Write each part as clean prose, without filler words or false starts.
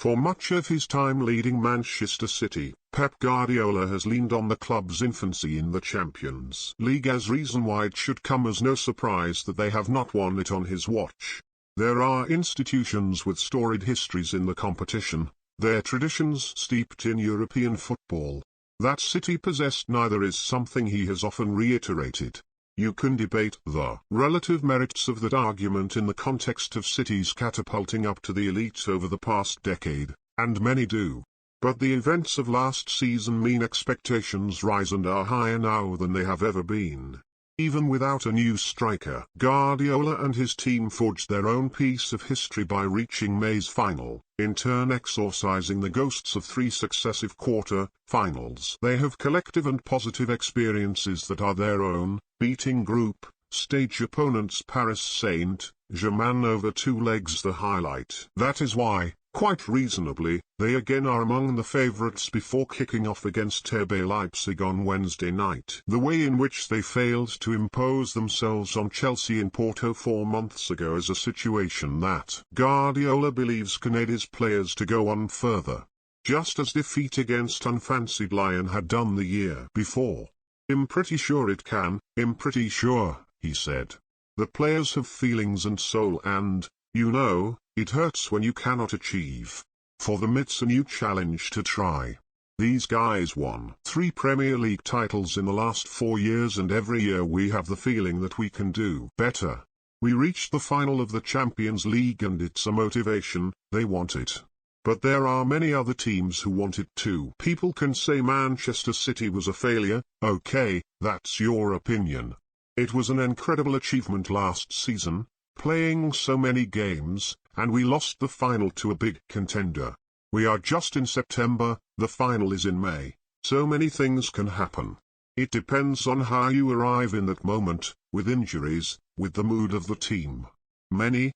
For much of his time leading Manchester City, Pep Guardiola has leaned on the club's infancy in the Champions League as reason why it should come as no surprise that they have not won it on his watch. There are institutions with storied histories in the competition, their traditions steeped in European football. That City possessed neither is something he has often reiterated. You can debate the relative merits of that argument in the context of City's catapulting up to the elite over the past decade, and many do. But the events of last season mean expectations rise and are higher now than they have ever been. Even without a new striker, Guardiola and his team forged their own piece of history by reaching May's final, in turn exorcising the ghosts of 3 successive quarter-finals. They have collective and positive experiences that are their own, beating group stage opponents Paris Saint-Germain over 2 legs the highlight. That is why, quite reasonably, they again are among the favourites before kicking off against RB Leipzig on Wednesday night. The way in which they failed to impose themselves on Chelsea in Porto 4 months ago is a situation that Guardiola believes can aid his players to go on further. Just as defeat against unfancied Lyon had done the year before. "I'm pretty sure it can, I'm pretty sure," he said. "The players have feelings and soul and, you know, it hurts when you cannot achieve. For them it's a new challenge to try. These guys won 3 Premier League titles in the last 4 years and every year we have the feeling that we can do better. We reached the final of the Champions League and it's a motivation, they want it. But there are many other teams who want it too. People can say Manchester City was a failure, okay, that's your opinion. It was an incredible achievement last season, playing so many games, and we lost the final to a big contender. We are just in September, the final is in May, so many things can happen. It depends on how you arrive in that moment, with injuries, with the mood of the team. Many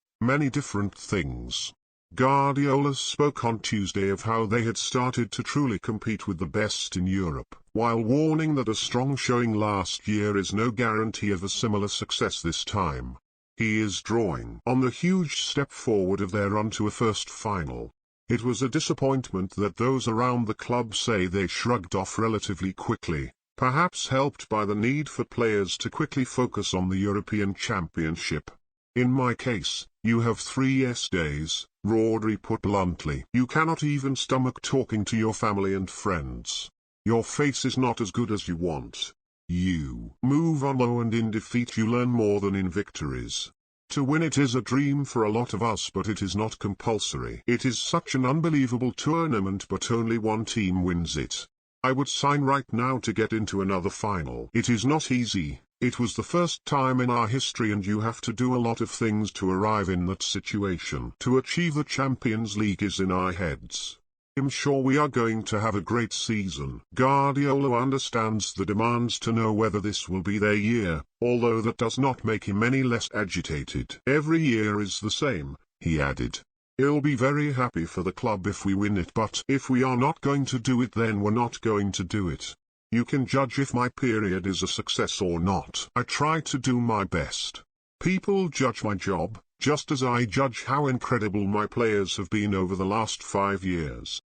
different things." Guardiola spoke on Tuesday of how they had started to truly compete with the best in Europe, while warning that a strong showing last year is no guarantee of a similar success this time. He is drawing on the huge step forward of their run to a first final. It was a disappointment that those around the club say they shrugged off relatively quickly, perhaps helped by the need for players to quickly focus on the European Championship. "In my case, you have 3 days," Rodri put bluntly. "You cannot even stomach talking to your family and friends. Your face is not as good as you want. You move on low and in defeat you learn more than in victories. To win it is a dream for a lot of us but it is not compulsory. It is such an unbelievable tournament but only one team wins it. I would sign right now to get into another final. It is not easy. It was the first time in our history and you have to do a lot of things to arrive in that situation. To achieve the Champions League is in our heads. I'm sure we are going to have a great season." Guardiola understands the demands to know whether this will be their year, although that does not make him any less agitated. "Every year is the same," he added. "I'll be very happy for the club if we win it but if we are not going to do it then we're not going to do it. You can judge if my period is a success or not. I try to do my best. People judge my job, just as I judge how incredible my players have been over the last 5 years.